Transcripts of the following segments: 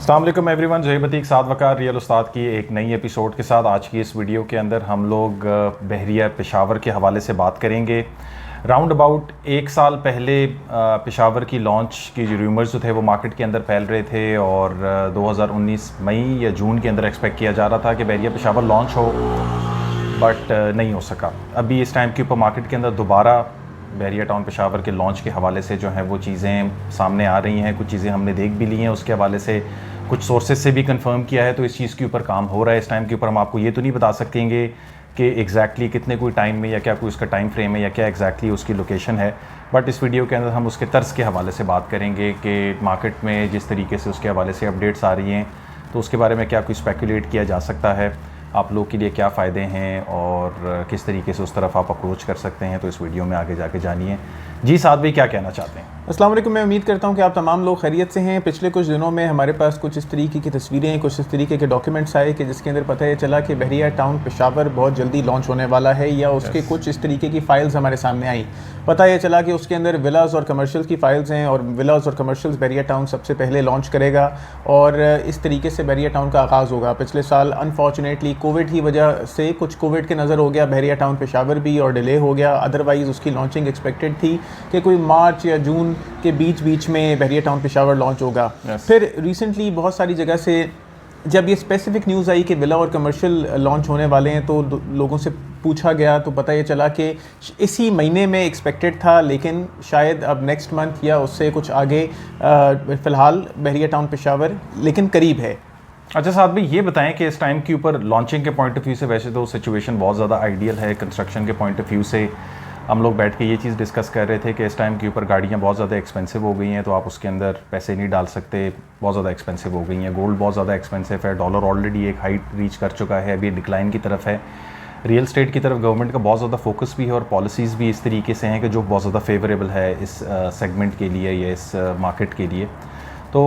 अस्सलाम वालेकुम एवरीवन, ज़ोहैब अतीक साद वकार रियल उस्ताद की एक नई एपिसोड के साथ आज की इस वीडियो के अंदर हम लोग बहरिया पेशावर के हवाले से बात करेंगे। राउंड अबाउट एक साल पहले पेशावर की लॉन्च की जो रूमर्स जो थे वो मार्केट के अंदर फैल रहे थे और 2019 मई या जून के अंदर एक्सपेक्ट किया जा रहा था कि बहरिया पेशावर लॉन्च हो, बट नहीं हो सका। अभी इस टाइम के ऊपर मार्केट के अंदर दोबारा बहरिया टाउन पेशावर के लॉन्च के हवाले से जो है वो चीज़ें सामने आ रही हैं। कुछ चीज़ें हमने देख भी ली हैं, उसके हवाले से कुछ सोर्सेज से भी कंफर्म किया है, तो इस चीज़ के ऊपर काम हो रहा है। इस टाइम के ऊपर हम आपको ये तो नहीं बता सकेंगे कि एग्जैक्टली कितने कोई टाइम में या क्या कोई उसका टाइम फ्रेम है या क्या एग्जैक्टली उसकी लोकेशन है, बट इस वीडियो के अंदर हम उसके तर्ज के हवाले से बात करेंगे कि मार्केट में जिस तरीके से उसके हवाले से अपडेट्स आ रही हैं तो उसके बारे में क्या कोई स्पेकुलेट किया जा सकता है, आप लोग के लिए क्या फ़ायदे हैं और किस तरीके से उस तरफ आप अप्रोच कर सकते हैं। तो इस वीडियो में आगे जाके जानिए। जी साद भाई, क्या कहना चाहते हैं? अस्सलाम वालेकुम। मैं उम्मीद करता हूं कि आप तमाम लोग खैरियत से हैं। पिछले कुछ दिनों में हमारे पास कुछ इस तरीके की तस्वीरें, कुछ इस तरीके के डॉक्यूमेंट्स आए कि जिसके अंदर पता ये चला कि बहरिया टाउन पेशावर बहुत जल्दी लॉन्च होने वाला है, या उसके कुछ इस तरीके की फ़ाइल्स हमारे सामने आई। पता ये चला कि उसके अंदर विलास और कमर्शियल्स की फ़ाइल्स हैं और विलास और कमर्शियल्स बहरिया टाउन सबसे पहले लॉन्च करेगा और इस तरीके से बहरिया टाउन का आगाज़ होगा। पिछले साल अनफॉर्चुनेटली कोविड की वजह से कुछ कोविड के नज़र हो गया बहरिया टाउन पेशावर भी और डिले हो गया। अदरवाइज़ उसकी लॉन्चिंग एक्सपेक्टेड थी कि कोई मार्च या जून के बीच में बहरिया टाउन पेशावर लॉन्च होगा। फिर रिसेंटली बहुत सारी जगह से जब ये स्पेसिफिक न्यूज़ आई कि विला और कमर्शियल लॉन्च होने वाले हैं तो लोगों से पूछा गया तो पता ये चला कि इसी महीने में एक्सपेक्टेड था, लेकिन शायद अब नेक्स्ट मंथ या उससे कुछ आगे फ़िलहाल बहरिया टाउन पेशावर लेकिन करीब है। अच्छा साथ भाई, ये बताएं कि इस टाइम के ऊपर लॉन्चिंग के पॉइंट ऑफ व्यू से वैसे तो सिचुएशन बहुत ज़्यादा आइडियल है। कंस्ट्रक्शन के पॉइंट ऑफ व्यू से हम लोग बैठ के ये चीज़ डिस्कस कर रहे थे कि इस टाइम के ऊपर गाड़ियाँ बहुत ज़्यादा एक्सपेंसिव हो गई हैं, तो आप उसके अंदर पैसे नहीं डाल सकते, बहुत ज़्यादा एक्सपेंसिव हो गई हैं। गोल्ड बहुत ज़्यादा एक्सपेंसिव है, डॉलर ऑलरेडी एक हाइट रीच कर चुका है, अभी डिक्लाइन की तरफ है। रियल स्टेट की तरफ गवर्नमेंट का बहुत ज़्यादा फोकस भी है और पॉलिसीज़ भी इस तरीके से हैं कि जो बहुत ज़्यादा फेवरेबल है इस सेगमेंट के लिए या इस मार्केट के लिए। तो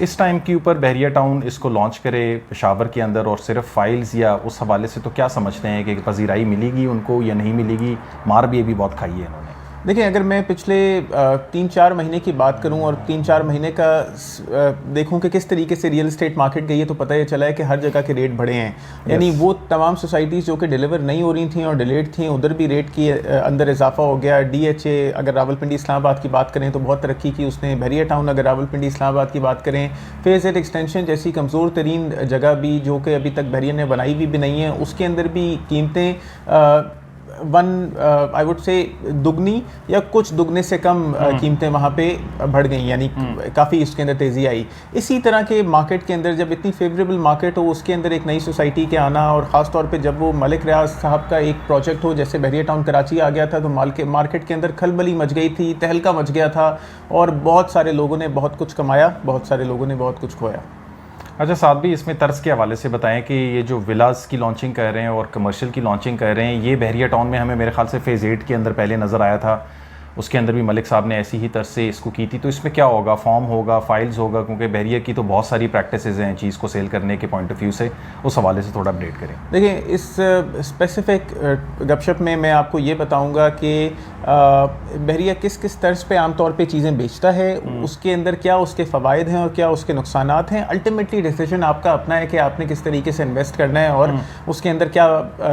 इस टाइम के ऊपर बहरिया टाउन इसको लॉन्च करे पेशावर के अंदर और सिर्फ फाइल्स या उस हवाले से तो क्या समझते हैं कि पजीराई मिलेगी उनको या नहीं मिलेगी? मार भी अभी बहुत खाई है इन्होंने। देखिए, अगर मैं पिछले 3-4 महीने की बात करूं और 3-4 महीने का देखूं कि किस तरीके से रियल एस्टेट मार्केट गई है तो पता ये चला है कि हर जगह के रेट बढ़े हैं। यानी वो तमाम सोसाइटीज़ जो कि डिलीवर नहीं हो रही थी और डिलेड थी, उधर भी रेट की अंदर इजाफा हो गया। DHA अगर रावलपिंडी इस्लामाबाद की बात करें तो बहुत तरक्की की उसने। बहरिया टाउन अगर रावलपिंडी इस्लामाबाद की बात करें, फेज़ 8 एक्सटेंशन जैसी कमज़ोर तरीन जगह भी जो कि अभी तक बहरिया ने बनाई भी नहीं है, उसके अंदर भी कीमतें आई वुड से दुगनी या कुछ दुगने से कम कीमतें वहाँ पे बढ़ गई, यानी काफ़ी इसके अंदर तेज़ी आई। इसी तरह के मार्केट के अंदर जब इतनी फेवरेबल मार्केट हो, उसके अंदर एक नई सोसाइटी के आना और ख़ास तौर पे जब वो मलिक रियाज साहब का एक प्रोजेक्ट हो, जैसे बहरिया टाउन कराची आ गया था, तो मार्केट के अंदर खलबली मच गई थी, तहलका मच गया था और बहुत सारे लोगों ने बहुत कुछ कमाया, बहुत सारे लोगों ने बहुत कुछ खोया। अच्छा साथ भी इसमें तर्ज के हवाले से बताएं कि ये जो विलास की लॉन्चिंग कर रहे हैं और कमर्शियल की लॉन्चिंग कर रहे हैं, ये बहरिया टाउन में हमें मेरे ख्याल से फेज़ 8 के अंदर पहले नज़र आया था, उसके अंदर भी मलिक साहब ने ऐसी ही तरह से इसको की थी। तो इसमें क्या होगा? फॉर्म होगा, फाइल्स होगा? क्योंकि बहरिया की तो बहुत सारी प्रैक्टिसेस हैं चीज़ को सेल करने के पॉइंट ऑफ व्यू से, उस हवाले से थोड़ा अपडेट करें। देखिए, इस स्पेसिफिक गपशप में मैं आपको ये बताऊंगा कि बहरिया किस किस तर्ज पे आमतौर पे चीज़ें बेचता है, उसके अंदर क्या उसके फ़वाइद हैं और क्या उसके नुकसानात हैं। अल्टीमेटली डिसीजन आपका अपना है कि आपने किस तरीके से इन्वेस्ट करना है और उसके अंदर क्या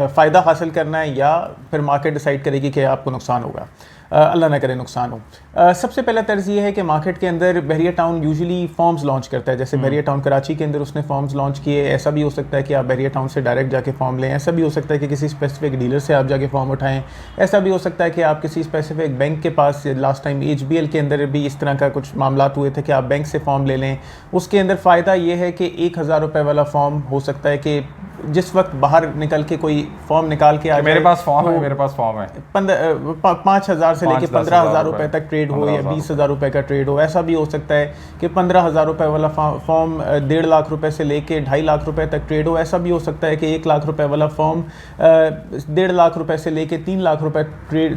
फ़ायदा हासिल करना है, या फिर मार्केट डिसाइड करेगी कि आपको नुकसान होगा। अल्लाह ना करे नुकसान हो। सबसे पहला तर्ज ये है कि मार्केट के अंदर बहरिया टाउन यूजुअली फॉर्म्स लॉन्च करता है। जैसे बहरिया टाउन कराची के अंदर उसने फॉर्म्स लॉन्च किए। ऐसा भी हो सकता है कि आप बहरिया टाउन से डायरेक्ट जाके फॉर्म लें, ऐसा भी हो सकता है कि किसी स्पेसिफिक डीलर से आप जाके फॉर्म उठाएं, ऐसा भी हो सकता है कि आप किसी स्पेसिफिक बैंक के पास, लास्ट टाइम HBL के अंदर भी इस तरह का कुछ मामला हुए थे कि आप बैंक से फॉर्म ले लें। उसके अंदर फ़ायदा ये है कि 1000 रुपये वाला फॉर्म हो सकता है कि जिस वक्त बाहर निकल के कोई फॉर्म निकाल के आ जाए, मेरे पास फॉर्म है, मेरे पास फॉर्म है, 5,000 से लेके 15,000 रुपये तक ट्रेड हो या 20,000 रुपये का ट्रेड हो। ऐसा भी हो सकता है कि 15,000 रुपये वाला फॉर्म 1.5 लाख रुपए से लेके 2.5 लाख रुपए तक ट्रेड हो। ऐसा भी हो सकता है कि 1 लाख रुपए वाला फॉर्म 1.5 लाख रुपए से लेके 3 लाख रुपए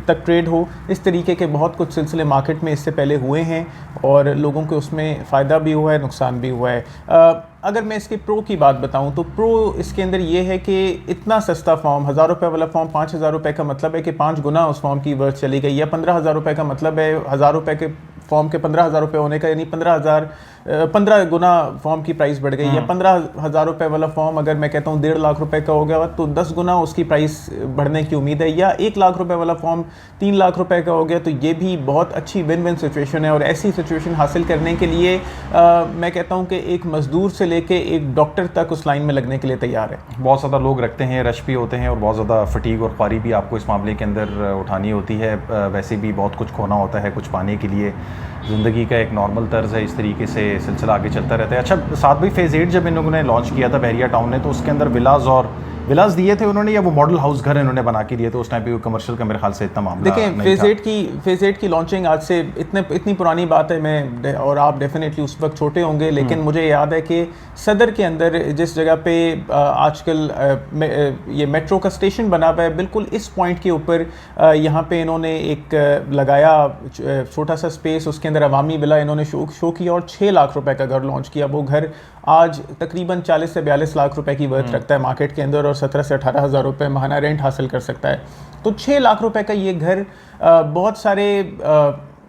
तक ट्रेड हो। इस तरीके के बहुत कुछ सिलसिले मार्केट में इससे पहले हुए हैं और लोगों को उसमें फ़ायदा भी हुआ है, नुकसान भी हुआ है। अगर मैं इसके प्रो की बात बताऊं तो प्रो इसके अंदर ये है कि इतना सस्ता फॉर्म, 1000 रुपये वाला फॉर्म 5,000 रुपये का मतलब है कि 5 गुना उस फॉर्म की वर्थ चली गई, या 15,000 रुपये का मतलब है 1000 रुपये के फॉर्म के 15,000 रुपये होने का, यानी 15,000 15 गुना फॉर्म की प्राइस बढ़ गई, या 15,000 रुपये वाला फॉर्म अगर मैं कहता हूँ 1.5 लाख रुपए का हो गया तो 10 गुना उसकी प्राइस बढ़ने की उम्मीद है, या 1 लाख रुपए वाला फॉर्म 3 लाख रुपए का हो गया, तो ये भी बहुत अच्छी विन विन सिचुएशन है। और ऐसी सिचुएशन हासिल करने के लिए मैं कहता हूँ कि एक मजदूर से लेके एक डॉक्टर तक उस लाइन में लगने के लिए तैयार है। बहुत ज़्यादा लोग रखते हैं, रश भी होते हैं और बहुत ज़्यादा फटीग और ख्वारी भी आपको इस मामले के अंदर उठानी होती है। वैसे भी बहुत कुछ खोना होता है कुछ पाने के लिए, ज़िंदगी का एक नॉर्मल तर्ज है, इस तरीके से सिलसिला आगे चलता रहता है। अच्छा साथ भाई, फेज़ 8 जब इन लोगों ने लॉन्च किया था बहरिया टाउन ने, तो उसके अंदर विलाज दिए थे उन्होंने, या वो मॉडल हाउस घर इन्होंने बना के दिए थे उस टाइम पे? कमर्शियल का मेरे ख्याल से इतना मामला देखें, फेज़ 8 की लॉन्चिंग आज से इतनी पुरानी बात है, मैं और आप डेफिनेटली उस वक्त छोटे होंगे, लेकिन मुझे याद है कि सदर के अंदर जिस जगह पे आजकल ये मेट्रो का स्टेशन बना हुआ है, बिल्कुल इस पॉइंट के ऊपर यहाँ पे इन्होंने एक लगाया छोटा सा स्पेस, उसके अंदर अवामी विला इन्होंने शो किया और 6 लाख रुपए का घर लॉन्च किया। वो घर आज तकरीबन 40 से 42 लाख रुपए की वर्थ रखता है मार्केट के अंदर, और 17 से 18 हज़ार रुपये माहाना रेंट हासिल कर सकता है। तो 6 लाख रुपए का ये घर बहुत सारे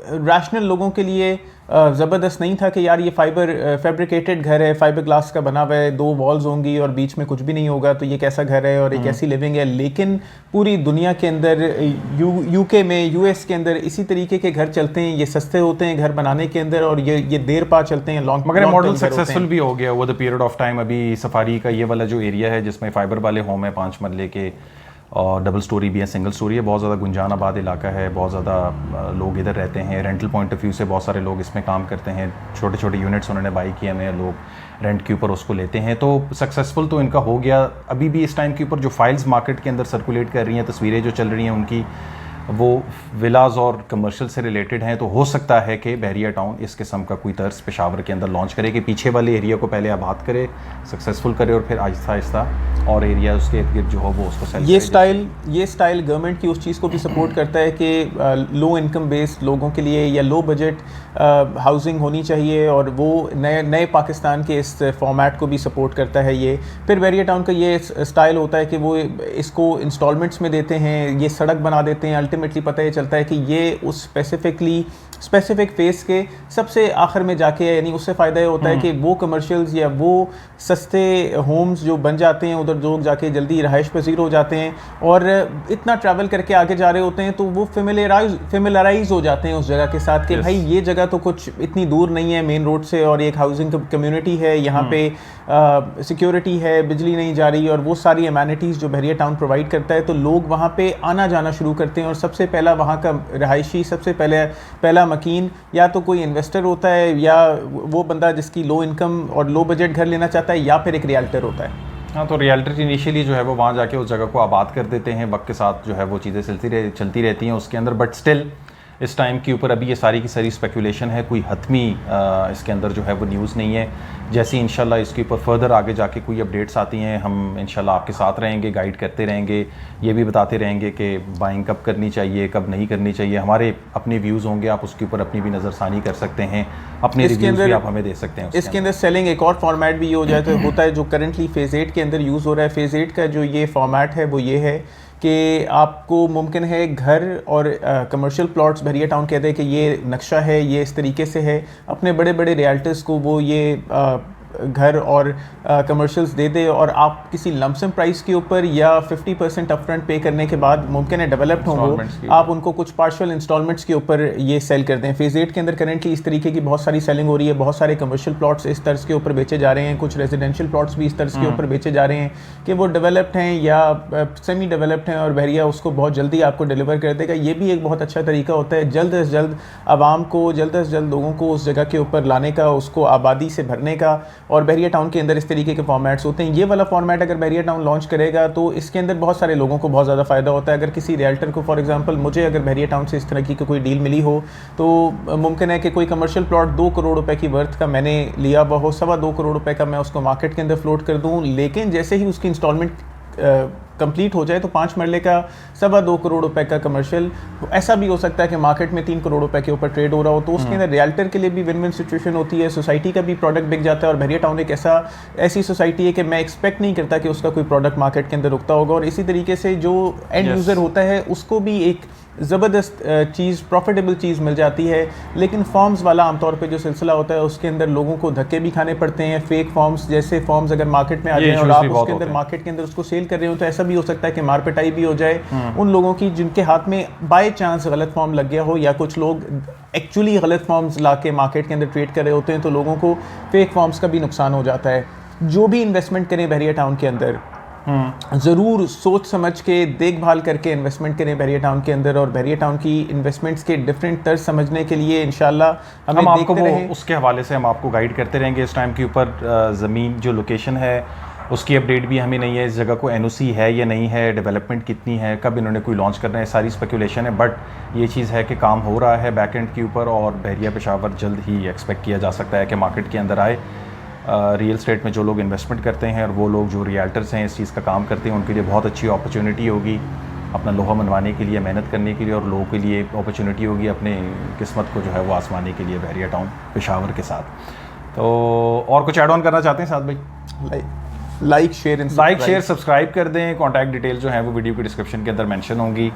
रैशनल लोगों के लिए ज़बरदस्त नहीं था कि यार ये फैब्रिकेटेड घर है, फाइबर ग्लास का बना हुआ है, 2 वॉल्स होंगी और बीच में कुछ भी नहीं होगा, तो ये कैसा घर है और एक कैसी लिविंग है। लेकिन पूरी दुनिया के अंदर यूके में, यूएस के अंदर इसी तरीके के घर चलते हैं, ये सस्ते होते हैं घर बनाने के अंदर, और ये देर पा चलते हैं, लॉन्ग। मगर मॉडल सक्सेसफुल भी हो गया over the period of time. अभी सफारी का ये वाला जो एरिया है जिसमें फाइबर वाले होम है 5 मरले के, और डबल स्टोरी भी है, सिंगल स्टोरी है, बहुत ज़्यादा गुंजान आबाद इलाका है, बहुत ज़्यादा लोग इधर रहते हैं। रेंटल पॉइंट ऑफ व्यू से बहुत सारे लोग इसमें काम करते हैं, छोटे छोटे यूनिट्स उन्होंने बाई किए हैं, लोग रेंट के ऊपर उसको लेते हैं, तो सक्सेसफुल तो इनका हो गया। अभी भी इस टाइम के ऊपर जो फाइल्स मार्केट के अंदर सर्कुलेट कर रही हैं, तस्वीरें जो चल रही हैं उनकी, वो विलाज और कमर्शियल से रिलेटेड हैं। तो हो सकता है कि बहरिया टाउन इस किस्म का कोई तर्ज पेशावर के अंदर लॉन्च करे कि पीछे वाले एरिया को पहले आबाद करे, सक्सेसफुल करे, और फिर आहिस्ता आहिस्ता और एरिया उसके इर्द गिर्द जो हो वो उसको सेल। ये स्टाइल गवर्नमेंट की उस चीज़ को भी सपोर्ट करता है कि लो इनकम बेस्ड लोगों के लिए या लो बजट हाउसिंग होनी चाहिए, और वो नए पाकिस्तान के इस फॉर्मेट को भी सपोर्ट करता है ये। फिर बहरिया टाउन का ये स्टाइल होता है कि वो इसको इंस्टॉलमेंट्स में देते हैं, ये सड़क बना देते हैं, अल्टीमेटली पता ये चलता है कि ये उस स्पेसिफिक फेस के सबसे आखिर में जाके, यानी उससे फ़ायदा ये होता है कि वो कमर्शियल्स या वो सस्ते होम्स जो बन जाते हैं उधर लोग जाके जल्दी रहाइश पजीर हो जाते हैं, और इतना ट्रैवल करके आगे जा रहे होते हैं, तो वो फेमिलराइज हो जाते हैं उस जगह के साथ कि भाई ये जगह तो कुछ इतनी दूर नहीं है मेन रोड से, और एक हाउसिंग कम्युनिटी है यहाँ पे, सिक्योरिटी है, बिजली नहीं जा रही, और वो सारी अमेनिटीज़ जो बहरिया टाउन प्रोवाइड करता है, तो लोग वहाँ पे आना जाना शुरू करते हैं। और सबसे पहला वहाँ का रहायशी, सबसे पहला मकीन या तो कोई इन्वेस्टर होता है, या वो बंदा जिसकी लो इनकम और लो बजट घर लेना चाहता है, या फिर एक रियल्टर होता है। हाँ, तो रियल्टर इनिशियली जो है वो वहाँ जाके उस जगह को आबाद कर देते हैं, वक्त के साथ जो है वो चीज़ें चलती रहती हैं उसके अंदर। बट स्टिल इस टाइम के ऊपर अभी ये सारी की सारी स्पेकुलेशन है, कोई हतमी इसके अंदर जो है वो न्यूज़ नहीं है। जैसे इंशाल्लाह इसके ऊपर फर्दर आगे जाके कोई अपडेट्स आती हैं, हम इंशाल्लाह आपके साथ रहेंगे, गाइड करते रहेंगे, ये भी बताते रहेंगे कि बाइंग कब करनी चाहिए, कब नहीं करनी चाहिए। हमारे अपने व्यूज़ होंगे, आप उसके ऊपर अपनी भी नज़रसानी कर सकते हैं, अपने रिव्यूज़ भी आप हमें दे सकते हैं। इसके अंदर सेलिंग एक और फॉर्मेट भी हो जाए तो होता है, जो करंटली फेज़ 8 के अंदर यूज़ हो रहा है। फेज़ 8 का जो ये फॉर्मेट है वो ये है कि आपको मुमकिन है घर और कमर्शियल प्लॉट्स, बहरिया टाउन कहते हैं कि ये नक्शा है, ये इस तरीके से है, अपने बड़े बड़े रियल्टर्स को वो ये घर और कमर्शियल्स दे दे, और आप किसी लमसम प्राइस के ऊपर या 50% अपफ्रंट पे करने के बाद मुमकिन है डेवलप्ड होंगे, आप उनको कुछ पार्शियल इंस्टॉलमेंट्स के ऊपर ये सेल कर दें। फेज़ 8 के अंदर करेंटली इस तरीके की बहुत सारी सेलिंग हो रही है, बहुत सारे कमर्शियल प्लॉट्स इस तर्ज के ऊपर बेचे जा रहे हैं, कुछ रेजिडेंशियल प्लॉट्स भी इस तर्ज के ऊपर बेचे जा रहे हैं कि वो डेवलप्ड हैं या सेमी डेवलप्ड हैं, और बहरिया उसको बहुत जल्दी आपको डिलीवर कर देगा। ये भी एक बहुत अच्छा तरीका होता है जल्द से जल्द आवाम को, जल्द से जल्द लोगों को उस जगह के ऊपर लाने का, उसको आबादी से भरने का। और बहरिया टाउन के अंदर इस तरीके के फॉर्मेट्स होते हैं। ये वाला फॉर्मेट अगर बहरिया टाउन लॉन्च करेगा तो इसके अंदर बहुत सारे लोगों को बहुत ज़्यादा फ़ायदा होता है। अगर किसी रियल्टर को, फॉर एग्जांपल मुझे अगर बहरिया टाउन से इस तरह की कोई डील मिली हो, तो मुमकिन है कि कोई कमर्शियल प्लॉट 2 करोड़ रुपए की वर्थ का मैंने लिया हुआ हो, 2.25 करोड़ रुपए का मैं उसको मार्केट के अंदर फ्लोट कर दूँ, लेकिन जैसे ही उसकी इंस्टॉलमेंट कंप्लीट हो जाए तो 5 मरले का 2.25 करोड़ रुपए का कमर्शियल, ऐसा भी हो सकता है कि मार्केट में 3 करोड़ रुपए के ऊपर ट्रेड हो रहा हो, तो उसके अंदर रियल्टर के लिए भी विन विन सिचुएशन होती है, सोसाइटी का भी प्रोडक्ट बिक जाता है। और बहरिया टाउन एक ऐसी सोसाइटी है कि मैं एक्सपेक्ट नहीं करता कि उसका कोई प्रोडक्ट मार्केट के अंदर रुकता होगा, और इसी तरीके से जो एंड यूज़र होता है उसको भी एक ज़बरदस्त चीज़, प्रॉफिटेबल चीज़ मिल जाती है। लेकिन फॉर्म्स वाला आमतौर पे जो सिलसिला होता है उसके अंदर लोगों को धक्के भी खाने पड़ते हैं। फेक फॉर्म्स, जैसे फॉर्म्स अगर मार्केट में आ जाए और आप उसके अंदर मार्केट के अंदर उसको सेल कर रहे हो तो ऐसा भी हो सकता है कि मार पिटाई भी हो जाए उन लोगों की जिनके हाथ में बाय चांस गलत फॉर्म लग गया हो, या कुछ लोग एक्चुअली गलत फॉर्म्स ला के मार्केट के अंदर ट्रेड कर रहे होते हैं, तो लोगों को फेक फॉर्म्स का भी नुकसान हो जाता है। जो भी इन्वेस्टमेंट करें बहरिया टाउन के अंदर ज़रूर सोच समझ के देखभाल करके इन्वेस्टमेंट करें बहरिया टाउन के अंदर, और बहरिया टाउन की इन्वेस्टमेंट्स के डिफरेंट तर्ज समझने के लिए इंशाल्लाह हम आपको उसके हवाले से हम आपको गाइड करते रहेंगे। इस टाइम के ऊपर ज़मीन जो लोकेशन है उसकी अपडेट भी हमें नहीं है, इस जगह को एनओसी है या नहीं है, डेवलपमेंट कितनी है, कब इन्होंने कोई लॉन्च करना है, सारी स्पेकुलेशन है। बट ये चीज़ है कि काम हो रहा है बैक एंड के ऊपर, और बहरिया पेशावर जल्द ही एक्सपेक्ट किया जा सकता है कि मार्केट के अंदर आए। रियल स्टेट में जो लोग इन्वेस्टमेंट करते हैं और वो लोग जो रियल्टर्स हैं इस चीज़ का काम करते हैं, उनके लिए बहुत अच्छी अपॉर्चुनिटी होगी अपना लोहा मनवाने के लिए, मेहनत करने के लिए, और लोगों के लिए अपॉर्चुनिटी होगी अपने किस्मत को जो है वो आजमाने के लिए बहरिया टाउन पेशावर के साथ। तो और कुछ ऐड ऑन करना चाहते हैं साथ भाई? लाइक शेयर सब्सक्राइब कर दें। कॉन्टैक्ट डिटेल जो है वो वीडियो के डिस्क्रिप्शन के अंदर मेंशन होंगी,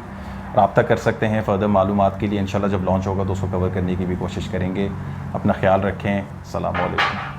रब्ता कर सकते हैं फर्दर मालूमात के लिए। इंशाल्लाह जब लॉन्च होगा तो उसको कवर करने की भी कोशिश करेंगे। अपना ख्याल रखें। अस्सलाम वालेकुम।